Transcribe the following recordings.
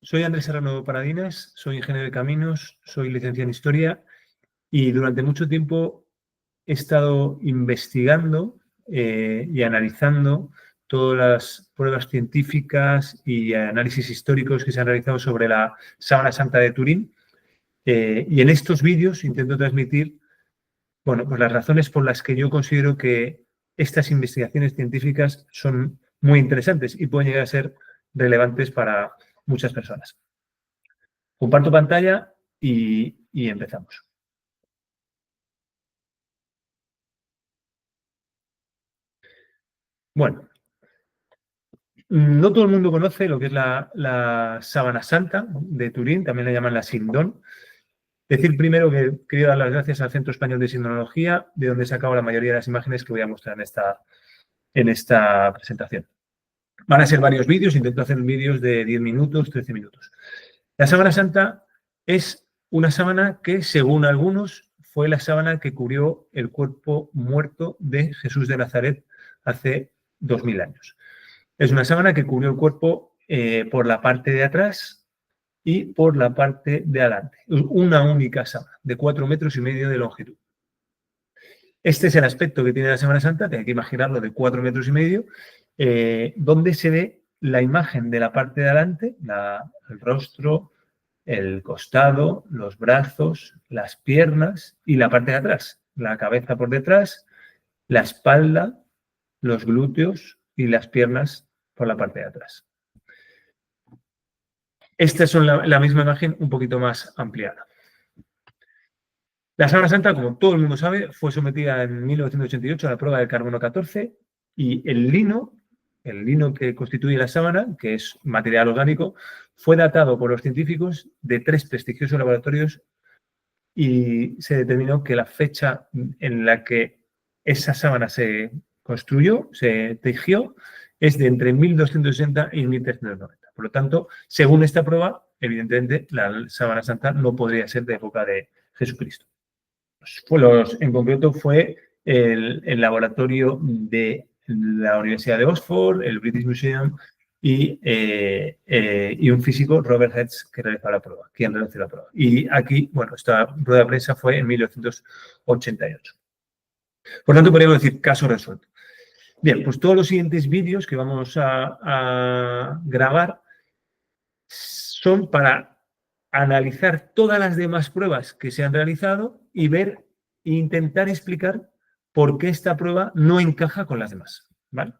Soy Andrés Serrano Paradinas, soy ingeniero de caminos, soy licenciado en Historia y durante mucho tiempo he estado investigando y analizando todas las pruebas científicas y análisis históricos que se han realizado sobre la Sábana Santa de Turín. Y en estos vídeos intento transmitir, bueno, pues las razones por las que yo considero que estas investigaciones científicas son muy interesantes y pueden llegar a ser relevantes para muchas personas. Comparto pantalla y empezamos. Bueno, no todo el mundo conoce lo que es la Sábana Santa de Turín, también la llaman la Sindón. Decir primero que quería dar las gracias al Centro Español de Sindonología, de donde he sacado la mayoría de las imágenes que voy a mostrar en esta presentación. Van a ser varios vídeos, intento hacer vídeos de 10 minutos, 13 minutos. La Sábana Santa es una sábana que, según algunos, fue la sábana que cubrió el cuerpo muerto de Jesús de Nazaret hace 2000 años. Es una sábana que cubrió el cuerpo por la parte de atrás y por la parte de adelante. Una única sábana de 4,5 metros de longitud. Este es el aspecto que tiene la Sábana Santa, hay que imaginarlo de 4,5 metros, donde se ve la imagen de la parte de adelante, el rostro, el costado, los brazos, las piernas y la parte de atrás, la cabeza por detrás, la espalda, los glúteos y las piernas por la parte de atrás. Esta es la misma imagen un poquito más ampliada. La Sábana Santa, como todo el mundo sabe, fue sometida en 1988 a la prueba del carbono 14 y el lino que constituye la sábana, que es material orgánico, fue datado por los científicos de 3 prestigiosos laboratorios y se determinó que la fecha en la que esa sábana se construyó, se tejió, es de entre 1260 y 1390. Por lo tanto, según esta prueba, evidentemente la Sábana Santa no podría ser de época de Jesucristo. En concreto fue el laboratorio de la Universidad de Oxford, el British Museum y un físico, Robert Hertz, que realizó la prueba, quien realizó la prueba. Y aquí, bueno, esta rueda de prensa fue en 1988. Por tanto, podríamos decir caso resuelto. Bien, pues todos los siguientes vídeos que vamos a grabar son para analizar todas las demás pruebas que se han realizado y ver e intentar explicar por qué esta prueba no encaja con las demás, ¿vale?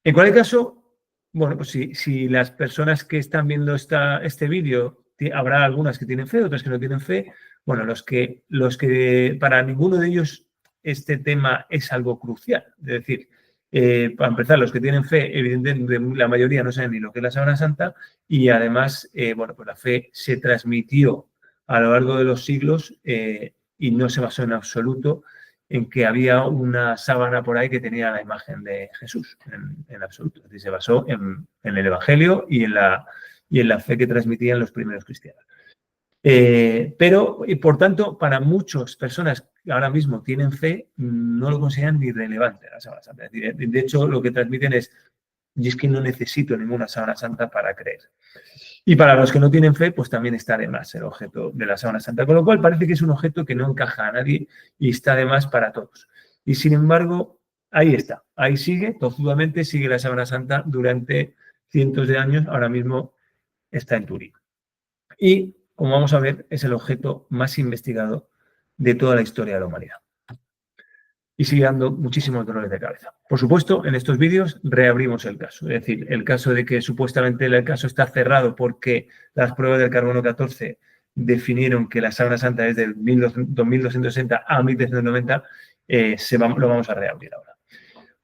En cualquier caso, bueno, pues si las personas que están viendo este vídeo, habrá algunas que tienen fe, otras que no tienen fe. Bueno, los que para ninguno de ellos este tema es algo crucial. Es decir, para empezar, los que tienen fe, evidentemente la mayoría no saben ni lo que es la Sábana Santa y además, bueno, pues la fe se transmitió a lo largo de los siglos y no se basó en absoluto en que había una sábana por ahí que tenía la imagen de Jesús, en absoluto. Es decir, se basó en el Evangelio y en la fe que transmitían los primeros cristianos. Pero, y por tanto, para muchas personas que ahora mismo tienen fe, no lo consideran ni relevante la Sábana Santa. Es decir, de hecho, lo que transmiten es que no necesito ninguna Sábana Santa para creer. Y para los que no tienen fe, pues también está de más el objeto de la Sábana Santa. Con lo cual parece que es un objeto que no encaja a nadie y está de más para todos. Y sin embargo, ahí está. Ahí sigue, tozudamente sigue la Sábana Santa durante cientos de años. Ahora mismo está en Turín. Y, como vamos a ver, es el objeto más investigado de toda la historia de la humanidad. Y sigue dando muchísimos dolores de cabeza. Por supuesto, en estos vídeos reabrimos el caso. Es decir, el caso de que supuestamente el caso está cerrado porque las pruebas del carbono 14 definieron que la Sábana Santa es del 2260 a 1390, lo vamos a reabrir ahora.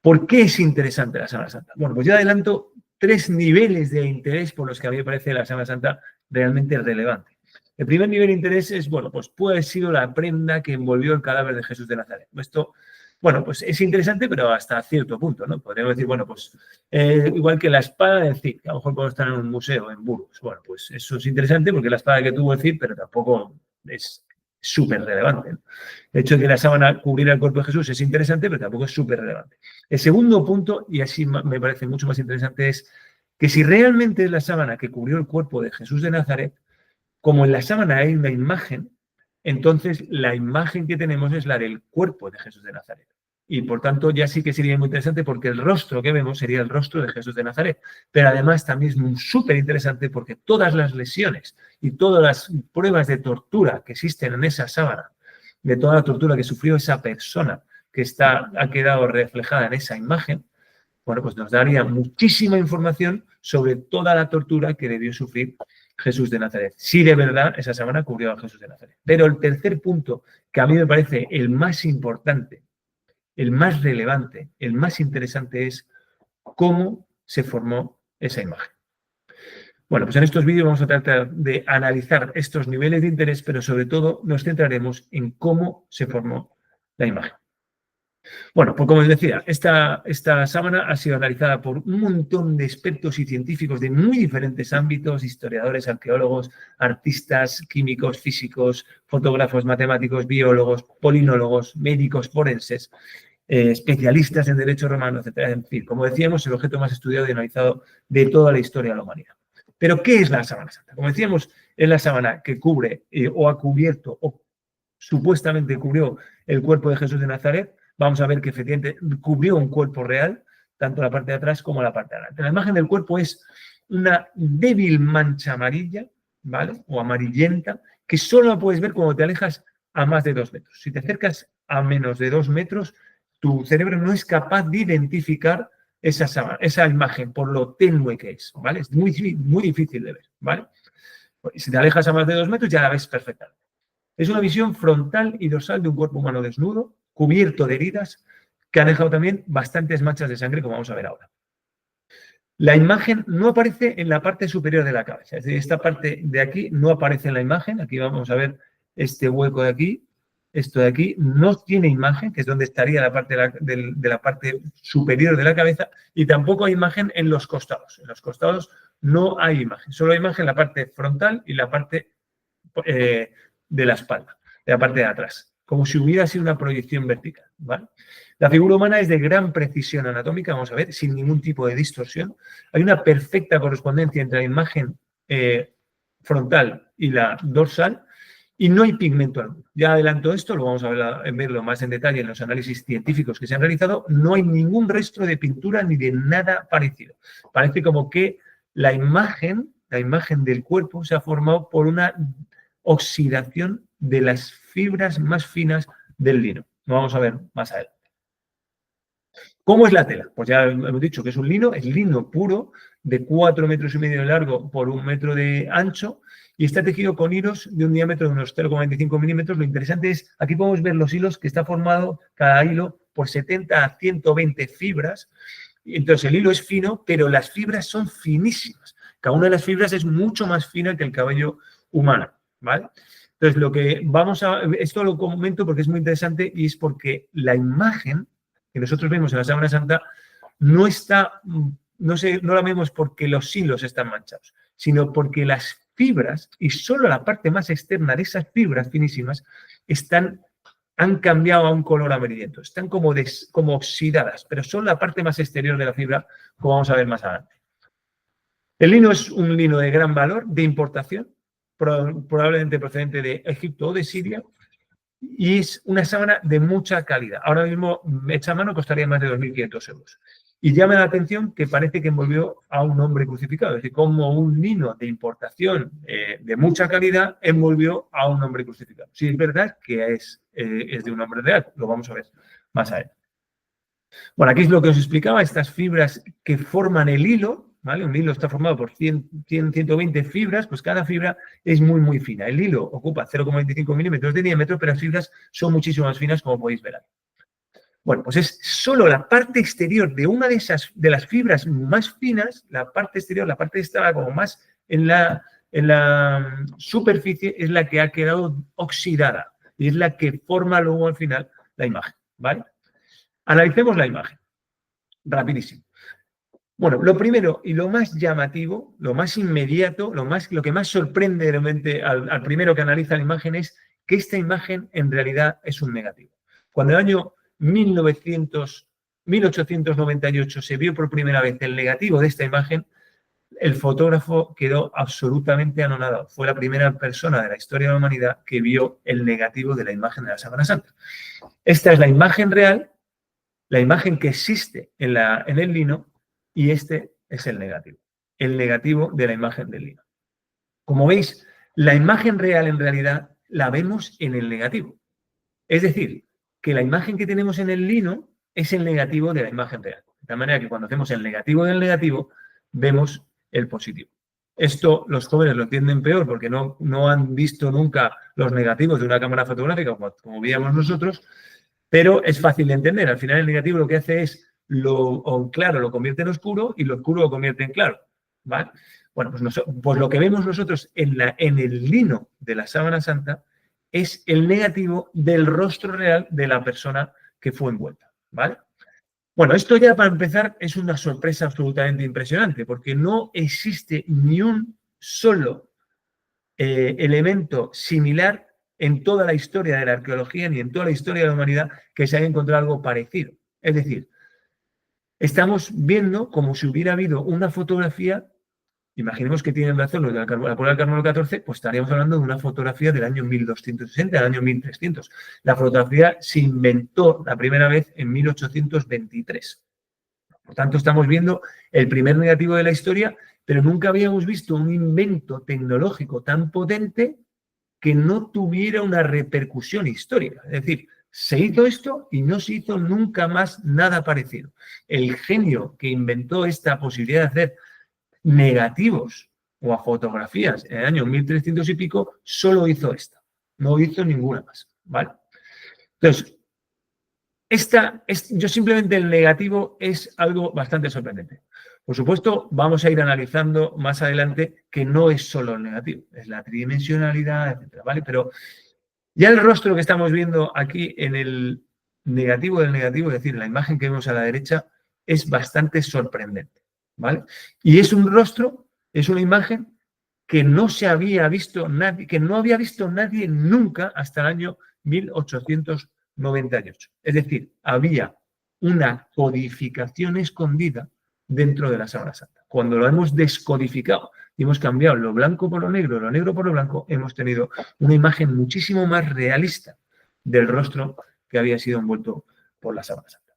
¿Por qué es interesante la Sábana Santa? Bueno, pues ya adelanto 3 niveles de interés por los que a mí me parece la Sábana Santa realmente relevante. El primer nivel de interés es, bueno, pues puede haber sido la prenda que envolvió el cadáver de Jesús de Nazaret. Esto, bueno, pues es interesante, pero hasta cierto punto, ¿no? Podríamos decir, bueno, pues igual que la espada del Cid, que a lo mejor puede estar en un museo en Burgos. Bueno, pues eso es interesante porque es la espada que tuvo el Cid, pero tampoco es súper relevante, ¿no? El hecho de que la sábana cubriera el cuerpo de Jesús es interesante, pero tampoco es súper relevante. El segundo punto, y así me parece mucho más interesante, es que si realmente es la sábana que cubrió el cuerpo de Jesús de Nazaret, como en la sábana hay una imagen, entonces la imagen que tenemos es la del cuerpo de Jesús de Nazaret. Y por tanto ya sí que sería muy interesante porque el rostro que vemos sería el rostro de Jesús de Nazaret. Pero además también es súper interesante porque todas las lesiones y todas las pruebas de tortura que existen en esa sábana, de toda la tortura que sufrió esa persona que ha quedado reflejada en esa imagen, bueno, pues nos daría muchísima información sobre toda la tortura que debió sufrir Jesús de Nazaret. Sí, de verdad, esa sábana cubrió a Jesús de Nazaret. Pero el tercer punto, que a mí me parece el más importante, el más relevante, el más interesante, es cómo se formó esa imagen. Bueno, pues en estos vídeos vamos a tratar de analizar estos niveles de interés, pero sobre todo nos centraremos en cómo se formó la imagen. Bueno, pues como os decía, esta sábana ha sido analizada por un montón de expertos y científicos de muy diferentes ámbitos, historiadores, arqueólogos, artistas, químicos, físicos, fotógrafos, matemáticos, biólogos, polinólogos, médicos, forenses, especialistas en derecho romano, etc. En fin, como decíamos, el objeto más estudiado y analizado de toda la historia de la humanidad. Pero, ¿qué es la sábana santa? Como decíamos, es la sábana que cubre o ha cubierto o supuestamente cubrió el cuerpo de Jesús de Nazaret. Vamos a ver que efectivamente cubrió un cuerpo real, tanto la parte de atrás como la parte de adelante. La imagen del cuerpo es una débil mancha amarilla, ¿vale? O amarillenta, que solo la puedes ver cuando te alejas a más de 2 metros. Si te acercas a menos de 2 metros, tu cerebro no es capaz de identificar esa imagen por lo tenue que es, ¿vale? Es muy difícil de ver, ¿vale? Si te alejas a más de 2 metros ya la ves perfectamente. Es una visión frontal y dorsal de un cuerpo humano desnudo, cubierto de heridas, que han dejado también bastantes manchas de sangre, como vamos a ver ahora. La imagen no aparece en la parte superior de la cabeza, es decir, esta parte de aquí no aparece en la imagen. Aquí vamos a ver este hueco de aquí. Esto de aquí no tiene imagen, que es donde estaría la parte de la parte superior de la cabeza, y tampoco hay imagen en los costados. En los costados no hay imagen, solo hay imagen en la parte frontal y la parte de la espalda, de la parte de atrás, como si hubiera sido una proyección vertical, ¿vale? La figura humana es de gran precisión anatómica, vamos a ver, sin ningún tipo de distorsión. Hay una perfecta correspondencia entre la imagen frontal y la dorsal, y no hay pigmento alguno. Ya adelanto esto, lo vamos a verlo más en detalle en los análisis científicos que se han realizado. No hay ningún rastro de pintura ni de nada parecido. Parece como que la imagen del cuerpo se ha formado por una oxidación de las fibras más finas del lino. Lo vamos a ver más adelante. ¿Cómo es la tela? Pues ya hemos dicho que es un lino, es lino puro, de 4,5 metros de largo por 1 metro de ancho, y está tejido con hilos de un diámetro de unos 0,25 milímetros. Lo interesante es, aquí podemos ver los hilos, que está formado cada hilo por 70 a 120 fibras. Entonces el hilo es fino, pero las fibras son finísimas. Cada una de las fibras es mucho más fina que el cabello humano, ¿vale? Entonces esto lo comento porque es muy interesante, y es porque la imagen que nosotros vemos en la sábana santa no la vemos porque los hilos están manchados, sino porque las fibras, y solo la parte más externa de esas fibras finísimas, han cambiado a un color amarillento, están como oxidadas, pero son la parte más exterior de la fibra, como vamos a ver más adelante. El lino es un lino de gran valor, de importación, probablemente procedente de Egipto o de Siria, y es una sábana de mucha calidad. Ahora mismo, hecha a mano, costaría más de 2.500 euros. Y llama la atención que parece que envolvió a un hombre crucificado. Es decir, como un lino de importación de mucha calidad envolvió a un hombre crucificado. Sí, es verdad que es de un hombre real, lo vamos a ver más adelante. Bueno, aquí es lo que os explicaba, estas fibras que forman el hilo, ¿vale? Un hilo está formado por 120 fibras, pues cada fibra es muy fina. El hilo ocupa 0,25 milímetros de diámetro, pero las fibras son muchísimo más finas, como podéis ver aquí. Bueno, pues es solo la parte exterior de una de las fibras más finas, la parte exterior, la parte que estaba como más en la superficie, es la que ha quedado oxidada y es la que forma luego al final la imagen, ¿vale? Analicemos la imagen, rapidísimo. Bueno, lo primero y lo más llamativo, lo más inmediato, lo que más sorprende realmente al primero que analiza la imagen es que esta imagen en realidad es un negativo. Cuando en el año 1898 se vio por primera vez el negativo de esta imagen, el fotógrafo quedó absolutamente anonadado. Fue la primera persona de la historia de la humanidad que vio el negativo de la imagen de la Sábana Santa. Esta es la imagen real, la imagen que existe en el lino, y este es el negativo de la imagen del lino. Como veis, la imagen real en realidad la vemos en el negativo. Es decir, que la imagen que tenemos en el lino es el negativo de la imagen real. De tal manera que cuando hacemos el negativo del negativo, vemos el positivo. Esto los jóvenes lo entienden peor porque no han visto nunca los negativos de una cámara fotográfica como veíamos nosotros, pero es fácil de entender. Al final el negativo lo que hace es lo claro lo convierte en oscuro y lo oscuro lo convierte en claro. ¿Vale? Bueno, pues lo que vemos nosotros en el lino de la Sábana Santa es el negativo del rostro real de la persona que fue envuelta. ¿Vale? Bueno, esto ya para empezar es una sorpresa absolutamente impresionante porque no existe ni un solo elemento similar en toda la historia de la arqueología ni en toda la historia de la humanidad que se haya encontrado algo parecido. Es decir, estamos viendo como si hubiera habido una fotografía. Imaginemos que tienen razón los de la prueba del carbono 14, pues estaríamos hablando de una fotografía del año 1260, del año 1300. La fotografía se inventó la primera vez en 1823. Por tanto, estamos viendo el primer negativo de la historia, pero nunca habíamos visto un invento tecnológico tan potente que no tuviera una repercusión histórica. Es decir, se hizo esto y no se hizo nunca más nada parecido. El genio que inventó esta posibilidad de hacer negativos o a fotografías en el año 1300 y pico, solo hizo esta. No hizo ninguna más. ¿Vale? Entonces, yo simplemente el negativo es algo bastante sorprendente. Por supuesto, vamos a ir analizando más adelante que no es solo el negativo, es la tridimensionalidad, etcétera, ¿vale? Pero ya el rostro que estamos viendo aquí en el negativo del negativo, es decir, la imagen que vemos a la derecha, es bastante sorprendente, ¿vale? Y es un rostro, es una imagen que no se había visto nadie, que no había visto nadie nunca hasta el año 1898. Es decir, había una codificación escondida dentro de la Sábana Santa. Cuando lo hemos descodificado y hemos cambiado lo blanco por lo negro por lo blanco, hemos tenido una imagen muchísimo más realista del rostro que había sido envuelto por la Sábana Santa.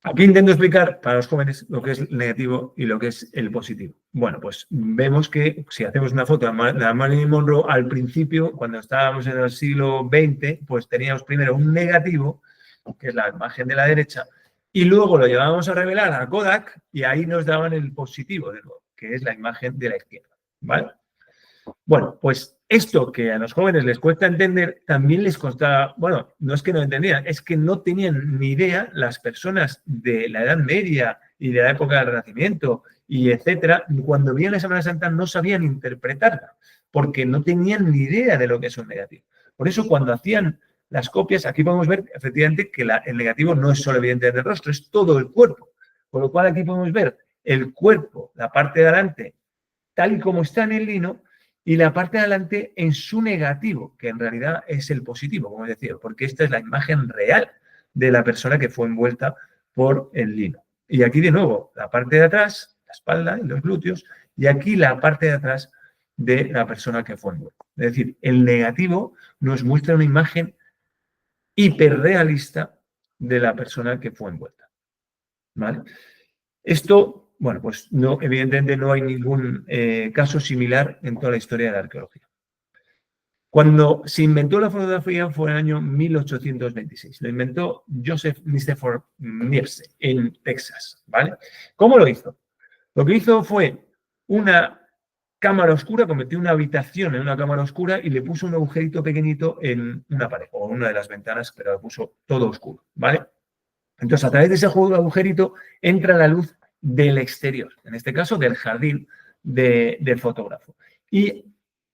Aquí intento explicar para los jóvenes lo que es el negativo y lo que es el positivo. Bueno, pues vemos que si hacemos una foto de Marilyn Monroe, al principio, cuando estábamos en el siglo XX, pues teníamos primero un negativo, que es la imagen de la derecha, y luego lo llevábamos a revelar a Kodak y ahí nos daban el positivo de nuevo, que es la imagen de la izquierda. ¿Vale? Bueno, pues esto que a los jóvenes les cuesta entender, también les costaba, bueno, no es que no entendían, es que no tenían ni idea las personas de la Edad Media y de la época del Renacimiento y etcétera, cuando veían la Semana Santa no sabían interpretarla, porque no tenían ni idea de lo que es un negativo. Por eso cuando hacían las copias, aquí podemos ver efectivamente que el negativo no es solo evidentemente el rostro, es todo el cuerpo. Con lo cual aquí podemos ver el cuerpo, la parte de adelante, tal y como está en el lino, y la parte de adelante en su negativo, que en realidad es el positivo, como decía, porque esta es la imagen real de la persona que fue envuelta por el lino. Y aquí de nuevo, la parte de atrás, la espalda y los glúteos, y aquí la parte de atrás de la persona que fue envuelta. Es decir, el negativo nos muestra una imagen hiperrealista de la persona que fue envuelta. ¿Vale? Esto, bueno, pues no, evidentemente no hay ningún caso similar en toda la historia de la arqueología. Cuando se inventó la fotografía fue en el año 1826. Lo inventó Joseph Nicephore Niepce en Texas, ¿vale? ¿Cómo lo hizo? Lo que hizo fue una cámara oscura, convirtió una habitación en una cámara oscura y le puso un agujerito pequeñito en una pared o en una de las ventanas, pero lo puso todo oscuro, ¿vale? Entonces, a través de ese agujerito entra la luz del exterior, en este caso del jardín del fotógrafo. Y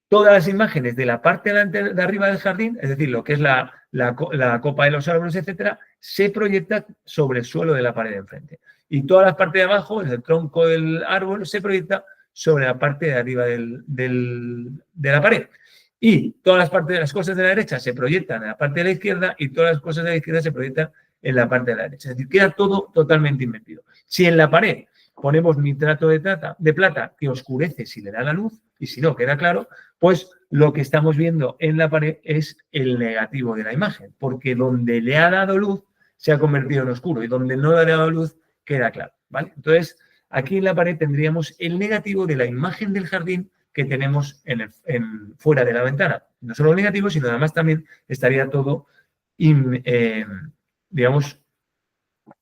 todas las imágenes de la parte de arriba del jardín, es decir, lo que es la copa de los árboles, etcétera, se proyecta sobre el suelo de la pared de enfrente. Y toda la parte de abajo, el tronco del árbol, se proyecta sobre la parte de arriba de la pared. Y todas las partes de las cosas de la derecha se proyectan en la parte de la izquierda y todas las cosas de la izquierda se proyectan en la parte de la derecha. Es decir, queda todo totalmente invertido. Si en la pared ponemos nitrato de plata que oscurece si le da la luz y si no queda claro, pues lo que estamos viendo en la pared es el negativo de la imagen, porque donde le ha dado luz se ha convertido en oscuro y donde no le ha dado luz queda claro, ¿vale? Entonces, aquí en la pared tendríamos el negativo de la imagen del jardín que tenemos fuera de la ventana. No solo el negativo, sino además también estaría todo, digamos,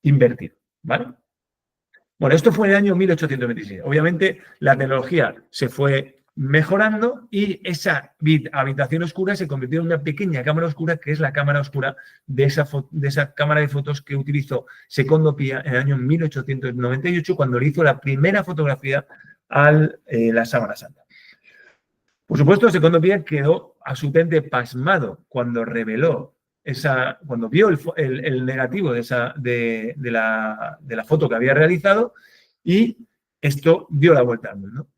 invertido, ¿vale? Bueno, esto fue en el año 1826. Obviamente, la tecnología se fue mejorando y esa habitación oscura se convirtió en una pequeña cámara oscura, que es la cámara oscura de esa cámara de fotos que utilizó Secondo Pia en el año 1898, cuando le hizo la primera fotografía a la Sábana Santa. Por supuesto, Secondo Pia quedó absolutamente pasmado cuando reveló cuando vio el negativo de la foto que había realizado, y esto dio la vuelta al mundo.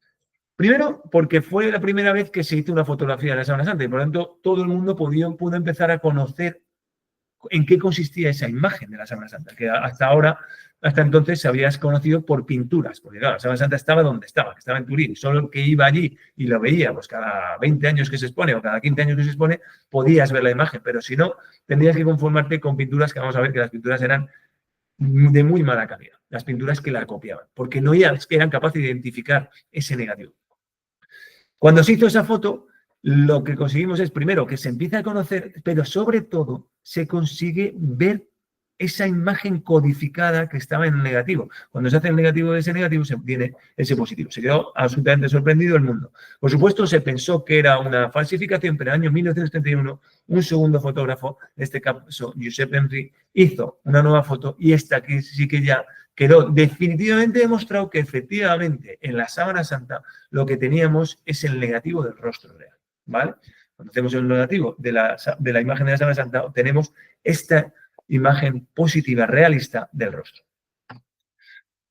Primero, porque fue la primera vez que se hizo una fotografía de la Sábana Santa y por lo tanto todo el mundo pudo empezar a conocer en qué consistía esa imagen de la Sábana Santa, que hasta entonces se había conocido por pinturas, porque claro, la Sábana Santa estaba donde estaba, que estaba en Turín, solo el que iba allí y lo veía, pues cada 20 años que se expone o cada 15 años que se expone, podías ver la imagen, pero si no, tendrías que conformarte con pinturas que vamos a ver que las pinturas eran de muy mala calidad, las pinturas que la copiaban, porque no eran capaces de identificar ese negativo. Cuando se hizo esa foto, lo que conseguimos es, primero, que se empiece a conocer, pero sobre todo se consigue ver esa imagen codificada que estaba en el negativo. Cuando se hace el negativo de ese negativo, se obtiene ese positivo. Se quedó absolutamente sorprendido el mundo. Por supuesto, se pensó que era una falsificación, pero en el año 1931, un segundo fotógrafo, en este caso Josep Henry, hizo una nueva foto y esta aquí sí que ya quedó definitivamente demostrado que efectivamente en la Sábana Santa lo que teníamos es el negativo del rostro real, ¿vale? Cuando hacemos el negativo de la imagen de la Sábana Santa, obtenemos esta imagen positiva, realista del rostro.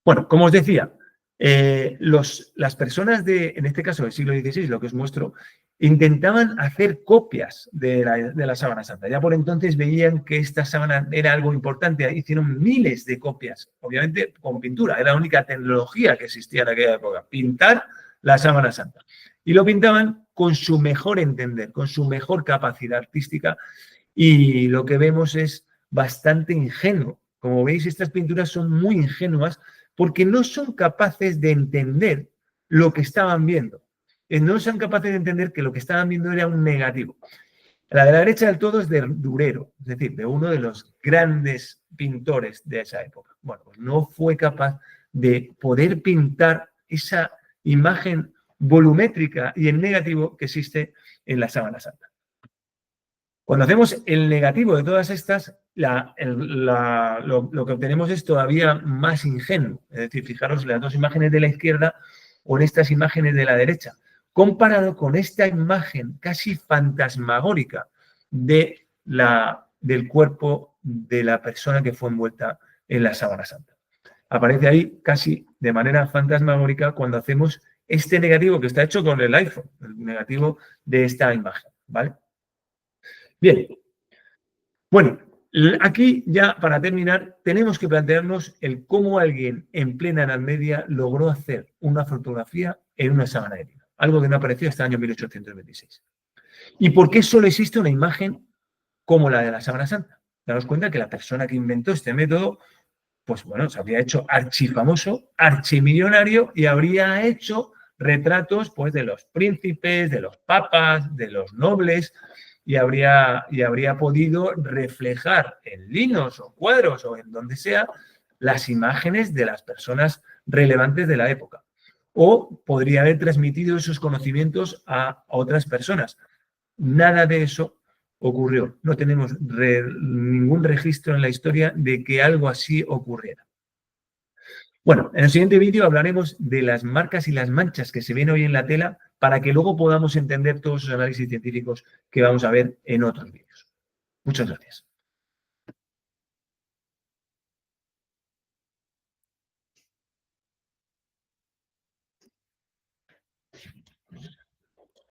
Bueno, como os decía, las personas en este caso del siglo XVI, lo que os muestro, intentaban hacer copias de la Sábana Santa. Ya por entonces veían que esta sábana era algo importante. Hicieron miles de copias, obviamente con pintura. Era la única tecnología que existía en aquella época, pintar la Sábana Santa. Y lo pintaban con su mejor entender, con su mejor capacidad artística. Y lo que vemos es bastante ingenuo. Como veis, estas pinturas son muy ingenuas porque no son capaces de entender lo que estaban viendo. No son capaces de entender que lo que estaban viendo era un negativo. La de la derecha del todo es de Durero, es decir, de uno de los grandes pintores de esa época. Bueno, pues no fue capaz de poder pintar esa imagen volumétrica y en negativo que existe en la Sábana Santa. Cuando hacemos el negativo de todas estas, lo que obtenemos es todavía más ingenuo. Es decir, fijaros en las dos imágenes de la izquierda o en estas imágenes de la derecha, comparado con esta imagen casi fantasmagórica del cuerpo de la persona que fue envuelta en la Sábana Santa. Aparece ahí casi de manera fantasmagórica cuando hacemos este negativo que está hecho con el iPhone, el negativo de esta imagen, ¿vale? Bien, bueno, aquí ya para terminar tenemos que plantearnos el cómo alguien en plena Edad Media logró hacer una fotografía en una sábana de lino, algo que no apareció hasta el año 1826. ¿Y por qué solo existe una imagen como la de la Sábana Santa? Daros cuenta que la persona que inventó este método, pues bueno, se habría hecho archifamoso, archimillonario y habría hecho retratos pues de los príncipes, de los papas, de los nobles, y habría podido reflejar en linos o cuadros o en donde sea las imágenes de las personas relevantes de la época. O podría haber transmitido esos conocimientos a otras personas. Nada de eso ocurrió. No tenemos ningún registro en la historia de que algo así ocurriera. Bueno, en el siguiente vídeo hablaremos de las marcas y las manchas que se ven hoy en la tela para que luego podamos entender todos esos análisis científicos que vamos a ver en otros vídeos. Muchas gracias.